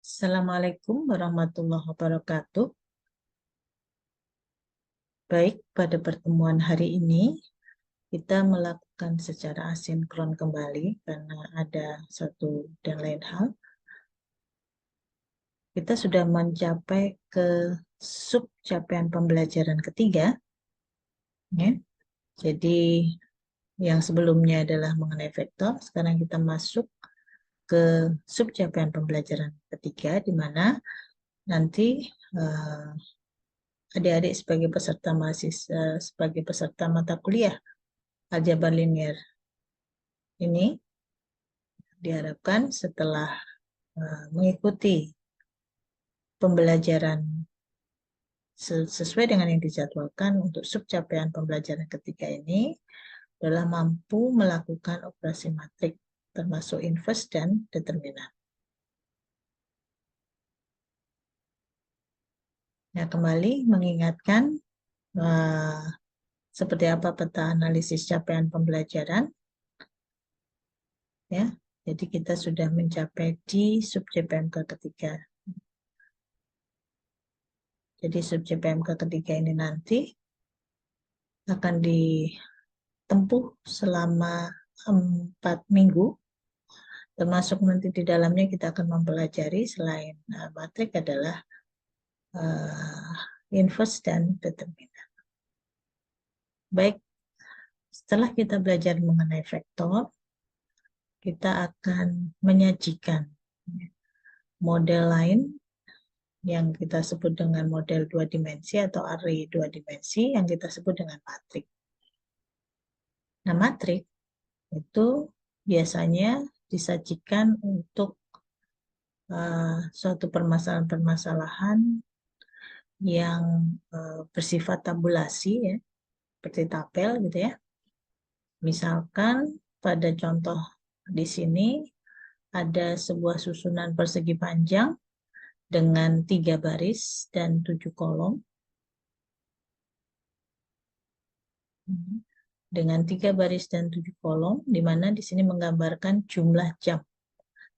Assalamualaikum warahmatullahi wabarakatuh. Baik, pada pertemuan hari ini kita melakukan secara asinkron kembali karena ada satu dan lain hal. Kita sudah mencapai ke sub capaian pembelajaran ketiga. Ya. Jadi yang sebelumnya adalah mengenai vektor, sekarang kita masuk ke sub capaian pembelajaran ketiga, di mana nanti adik-adik sebagai peserta mahasiswa, sebagai peserta mata kuliah aljabar linier ini diharapkan setelah mengikuti pembelajaran sesuai dengan yang dijadwalkan untuk sub capaian pembelajaran ketiga ini adalah mampu melakukan operasi matrik termasuk inverse dan determinan. Nah, kembali mengingatkan seperti apa peta analisis capaian pembelajaran. Ya, jadi kita sudah mencapai di sub CPMK ketiga. Jadi sub CPMK ketiga ini nanti akan ditempuh selama 4 minggu, termasuk nanti di dalamnya kita akan mempelajari selain matrik adalah inverse dan determinan. Baik, setelah kita belajar mengenai vektor, kita akan menyajikan model lain yang kita sebut dengan model 2 dimensi atau array 2 dimensi yang kita sebut dengan matrik. Nah, matrik itu biasanya disajikan untuk suatu permasalahan-permasalahan yang bersifat tabulasi, ya, seperti tabel gitu ya. Misalkan pada contoh di sini ada sebuah susunan persegi panjang dengan 3 baris dan 7 kolom. Dengan 3 baris dan 7 kolom, di mana di sini menggambarkan jumlah jam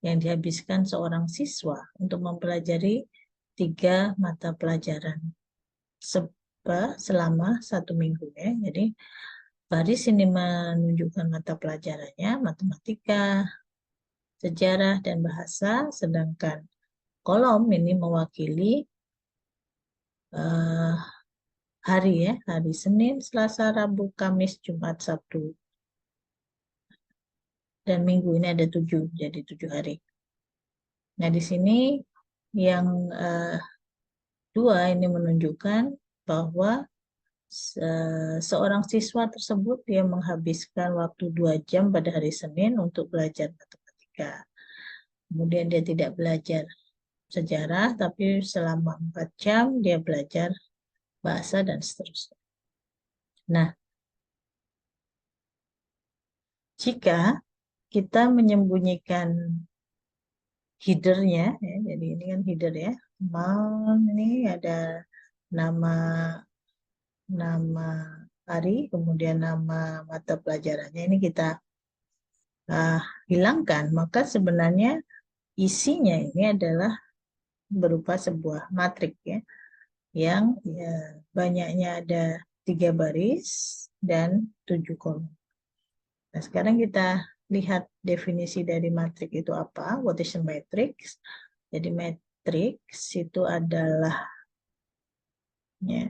yang dihabiskan seorang siswa untuk mempelajari 3 mata pelajaran selama 1 minggu, ya. Jadi baris ini menunjukkan mata pelajarannya, matematika, sejarah, dan bahasa, sedangkan kolom ini mewakili hari, ya, hari Senin, Selasa, Rabu, Kamis, Jumat, Sabtu. Dan minggu ini ada 7, jadi 7 hari. Nah, di sini yang 2 ini menunjukkan bahwa seorang siswa tersebut dia menghabiskan waktu 2 jam pada hari Senin untuk belajar matematika. Kemudian dia tidak belajar sejarah, tapi selama 4 jam dia belajar bahasa dan seterusnya. Nah, jika kita menyembunyikan headernya, ya, jadi ini kan header, ya. Ini ada nama hari, kemudian nama mata pelajarannya, ini kita hilangkan, maka sebenarnya isinya ini adalah berupa sebuah matrik, ya, yang banyaknya ada 3 baris dan 7 kolom. Nah, sekarang kita lihat definisi dari matrik itu apa. What is a matrix? Jadi matrix itu adalah, ya,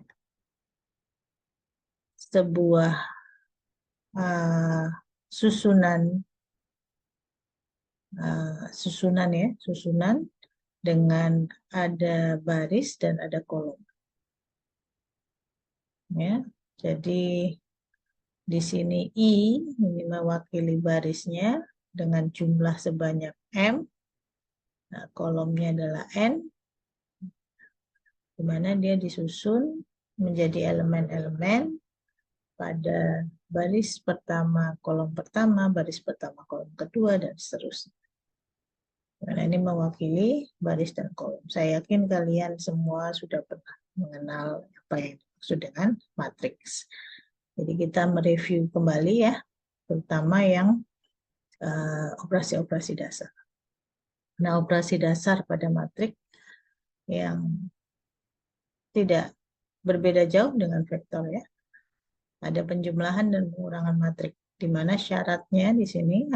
sebuah susunan dengan ada baris dan ada kolom, ya. Jadi di sini I ini mewakili barisnya dengan jumlah sebanyak M. Nah, kolomnya adalah N, di mana dia disusun menjadi elemen-elemen pada baris pertama, kolom pertama, baris pertama, kolom kedua, dan seterusnya. Nah, ini mewakili baris dan kolom. Saya yakin kalian semua sudah pernah mengenal apa yang dimaksud dengan matriks. Jadi kita mereview kembali, ya, terutama yang operasi-operasi dasar. Nah, operasi dasar pada matrik yang tidak berbeda jauh dengan vektor ya. Ada penjumlahan dan pengurangan matrik, di mana syaratnya di sini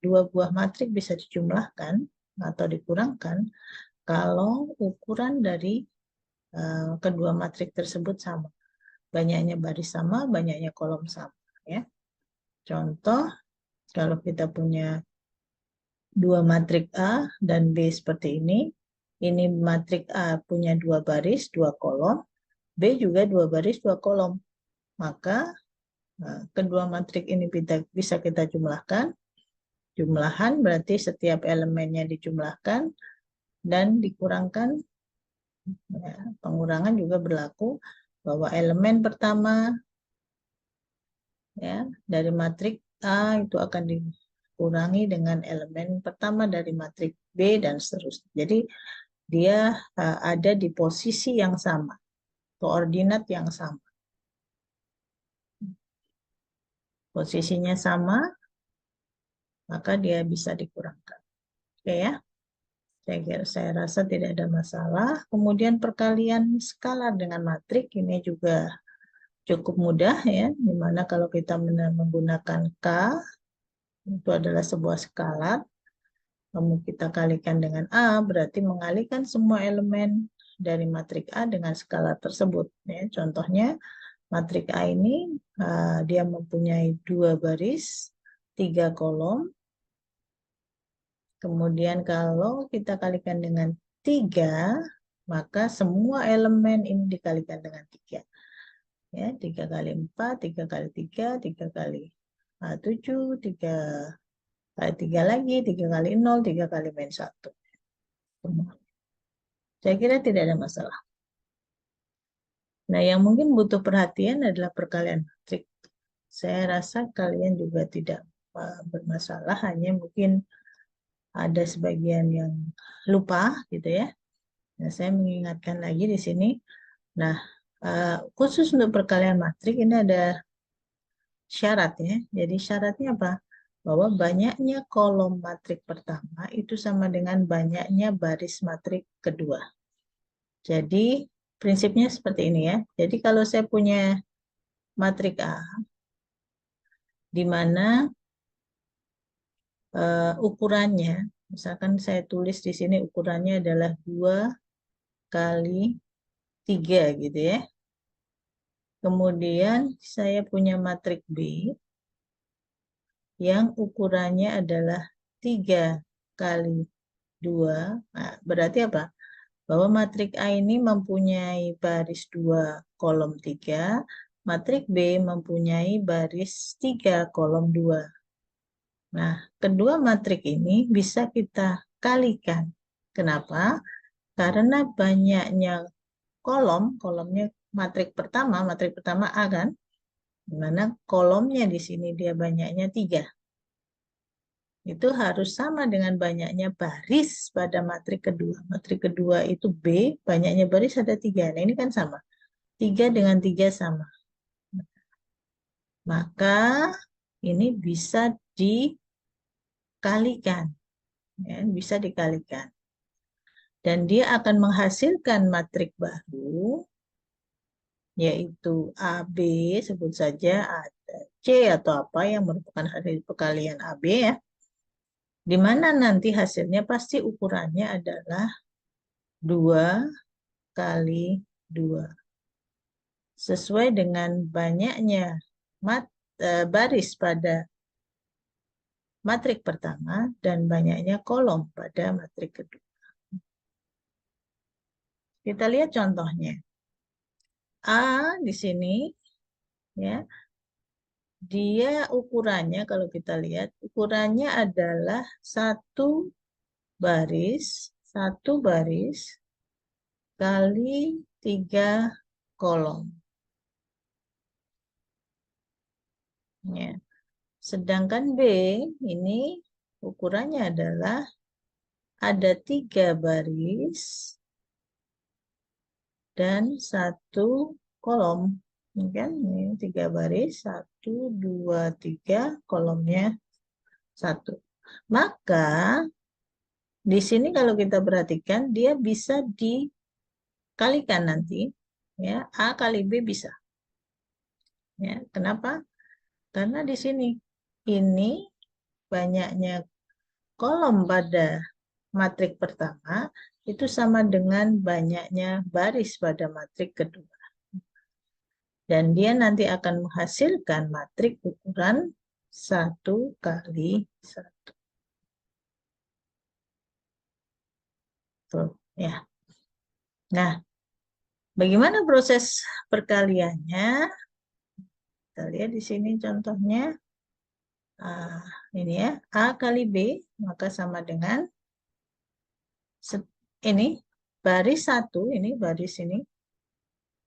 dua buah matrik bisa dijumlahkan atau dikurangkan kalau ukuran dari kedua matrik tersebut sama. Banyaknya baris sama, banyaknya kolom sama. Ya. Contoh, kalau kita punya dua matrik A dan B seperti ini matrik A punya dua baris, dua kolom, B juga dua baris, dua kolom. Maka kedua matrik ini bisa kita jumlahkan. Jumlahan berarti setiap elemennya dijumlahkan dan dikurangkan. Ya, pengurangan juga berlaku bahwa elemen pertama ya dari matrik A itu akan dikurangi dengan elemen pertama dari matrik B dan seterusnya. Jadi dia ada di posisi yang sama, koordinat yang sama. Posisinya sama, maka dia bisa dikurangkan. Oke ya. Saya rasa tidak ada masalah. Kemudian perkalian skalar dengan matrik ini juga cukup mudah ya, dimana kalau kita menggunakan K itu adalah sebuah skalar, kemudian kita kalikan dengan A berarti mengalihkan semua elemen dari matrik A dengan skalar tersebut. Ya. Contohnya matrik A ini dia mempunyai dua baris, tiga kolom. Kemudian kalau kita kalikan dengan 3, maka semua elemen ini dikalikan dengan 3. Ya, 3 kali 4, 3 kali 3, 3 kali 7, 3 kali 3 lagi, 3 kali 0, 3 kali min 1. Saya kira tidak ada masalah. Nah, yang mungkin butuh perhatian adalah perkalian matrik. Saya rasa kalian juga tidak bermasalah, hanya mungkin ada sebagian yang lupa gitu ya. Nah, saya mengingatkan lagi di sini. Nah, khusus untuk perkalian matrik ini ada syarat ya. Jadi syaratnya apa? Bahwa banyaknya kolom matrik pertama itu sama dengan banyaknya baris matrik kedua. Jadi prinsipnya seperti ini ya. Jadi kalau saya punya matrik A, di mana ukurannya, misalkan saya tulis di sini ukurannya adalah 2 kali 3 gitu ya. Kemudian saya punya matrik B yang ukurannya adalah 3 kali 2. Nah, berarti apa? Bahwa matrik A ini mempunyai baris 2 kolom 3, matrik B mempunyai baris 3 kolom 2. Nah, kedua matrik ini bisa kita kalikan. Kenapa? Karena banyaknya kolomnya matrik pertama A kan, dimana kolomnya di sini dia banyaknya 3. Itu harus sama dengan banyaknya baris pada matrik kedua. Matrik kedua itu B, banyaknya baris ada 3. Nah, ini kan sama. 3 dengan 3 sama. Maka ini bisa dikalikan. Ya, bisa dikalikan. Dan dia akan menghasilkan matrik baru, yaitu AB, sebut saja ada C atau apa yang merupakan hasil perkalian AB ya. Di mana nanti hasilnya pasti ukurannya adalah 2 kali 2. Sesuai dengan banyaknya baris pada matrik pertama dan banyaknya kolom pada matrik kedua. Kita lihat contohnya. A di sini ya. Dia ukurannya kalau kita lihat ukurannya adalah satu baris kali 3 kolom. Ya. Sedangkan B ini ukurannya adalah ada 3 baris dan 1 kolom. Ini kan ini 3 baris, 1, 2, 3, kolomnya 1. Maka di sini kalau kita perhatikan, dia bisa dikalikan nanti. Ya, A kali B bisa. Ya, kenapa? Karena di sini ini banyaknya kolom pada matrik pertama itu sama dengan banyaknya baris pada matrik kedua. Dan dia nanti akan menghasilkan matrik ukuran 1 kali 1. Tuh, ya. Nah, bagaimana proses perkaliannya? Kita lihat di sini contohnya. Ini ya, A kali B, maka sama dengan ini, baris 1, ini baris ini,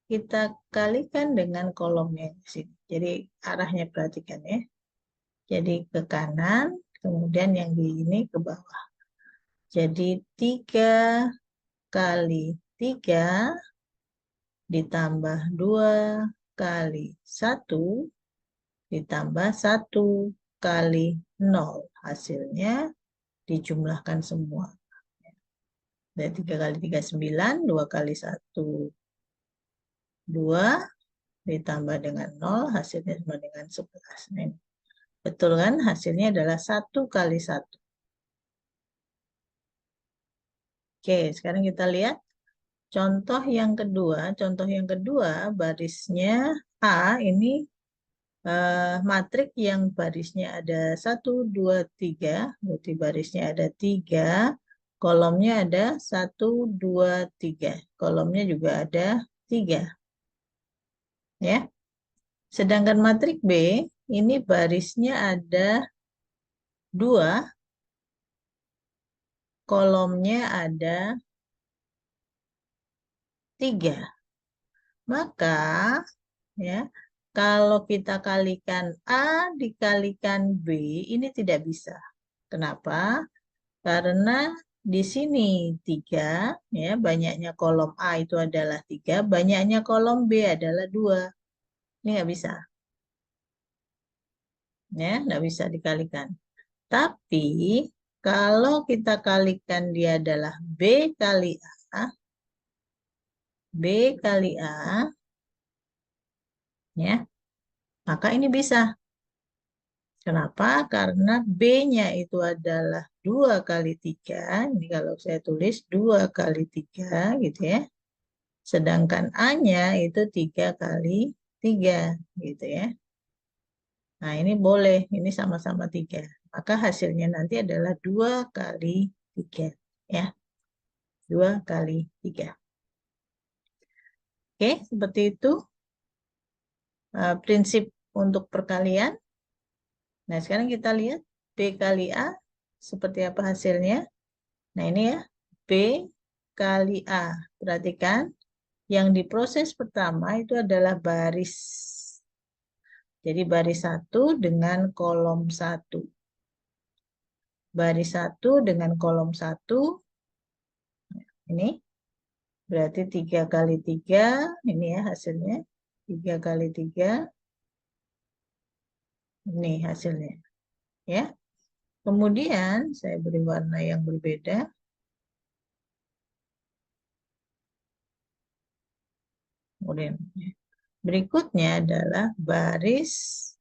kita kalikan dengan kolomnya di sini. Jadi arahnya perhatikan ya. Jadi ke kanan, kemudian yang di ini ke bawah. Jadi 3 kali 3 ditambah 2 kali 1 ditambah 1 kali 0. Hasilnya dijumlahkan semua. Dari 3 kali 3, 9, 2 kali 1, 2, ditambah dengan 0, hasilnya sama dengan 11. Nah, ini. Betul kan? Hasilnya adalah 1 kali 1. Oke, sekarang kita lihat contoh yang kedua. Contoh yang kedua, barisnya A ini matrik yang barisnya ada 1, 2, 3. Berarti barisnya ada 3. Kolomnya ada 1, 2, 3. Kolomnya juga ada 3. Ya. Sedangkan matrik B, ini barisnya ada 2. Kolomnya ada 3. Maka ya, kalau kita kalikan A dikalikan B, ini tidak bisa. Kenapa? Karena di sini 3, ya, banyaknya kolom A itu adalah 3, banyaknya kolom B adalah 2. Ini nggak bisa. Ya, nggak bisa dikalikan. Tapi kalau kita kalikan dia adalah B kali A, B kali A, ya, maka ini bisa. Kenapa? Karena B-nya itu adalah 2 kali 3. Ini kalau saya tulis 2 kali 3 gitu ya. Sedangkan A-nya itu 3 kali 3 gitu ya. Nah ini boleh, ini sama-sama 3. Maka hasilnya nanti adalah 2 kali 3 ya. 2 kali 3. Oke, seperti itu prinsip untuk perkalian. Nah sekarang kita lihat B kali A seperti apa hasilnya. Nah ini ya, B kali A. Perhatikan, yang diproses pertama itu adalah baris. Jadi baris 1 dengan kolom 1. Baris 1 dengan kolom 1. Ini berarti 3 kali 3. Ini ya hasilnya. 3 kali 3. Ini hasilnya. Ya. Kemudian saya beri warna yang berbeda. Kemudian berikutnya adalah baris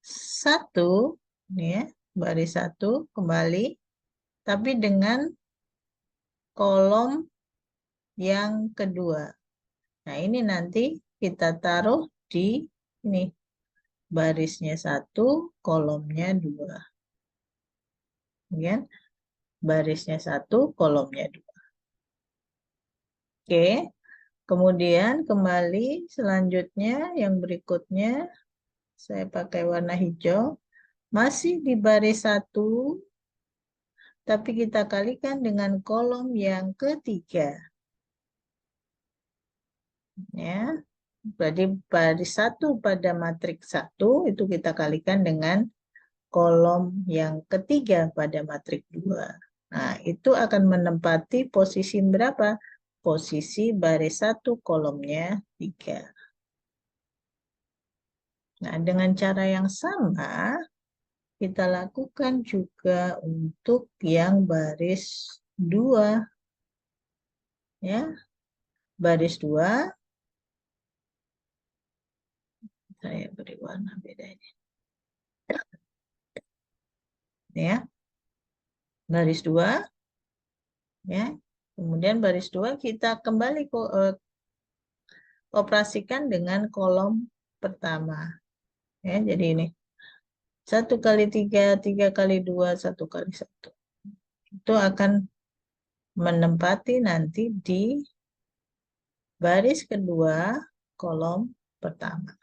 1, ya, baris 1 kembali, tapi dengan kolom yang kedua. Nah, ini nanti kita taruh di ini, barisnya 1, kolomnya 2. Ya, barisnya 1, kolomnya 2. Oke, kemudian kembali selanjutnya yang berikutnya, saya pakai warna hijau. Masih di baris 1, tapi kita kalikan dengan kolom yang ketiga. Ya, berarti baris 1 pada matriks 1 itu kita kalikan dengan kolom yang ketiga pada matriks 2. Nah, itu akan menempati posisi berapa? Posisi baris 1 kolomnya 3. Nah, dengan cara yang sama, kita lakukan juga untuk yang baris 2. Ya, baris 2. Saya beri warna bedanya. Ya, baris 2. Ya, kemudian baris 2 kita kembali operasikan dengan kolom pertama. Ya, jadi ini 1 kali 3, 3 kali 2, 1 kali 1. Itu akan menempati nanti di baris kedua kolom pertama.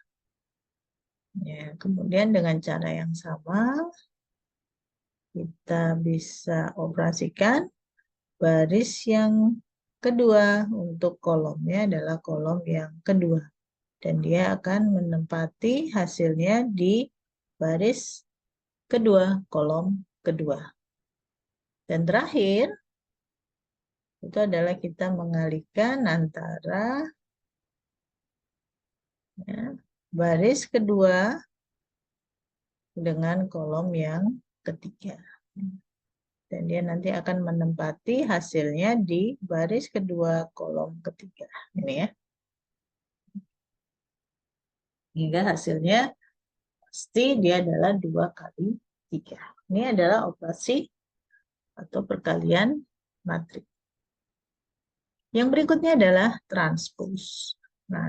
Ya, kemudian dengan cara yang sama kita bisa operasikan baris yang kedua. Untuk kolomnya adalah kolom yang kedua. Dan dia akan menempati hasilnya di baris kedua, kolom kedua. Dan terakhir, itu adalah kita mengalihkan antara baris kedua dengan kolom yang ketiga. Dan dia nanti akan menempati hasilnya di baris kedua kolom ketiga. Ini ya. Hingga hasilnya pasti dia adalah 2 kali 3. Ini adalah operasi atau perkalian matriks. Yang berikutnya adalah transpose. Nah,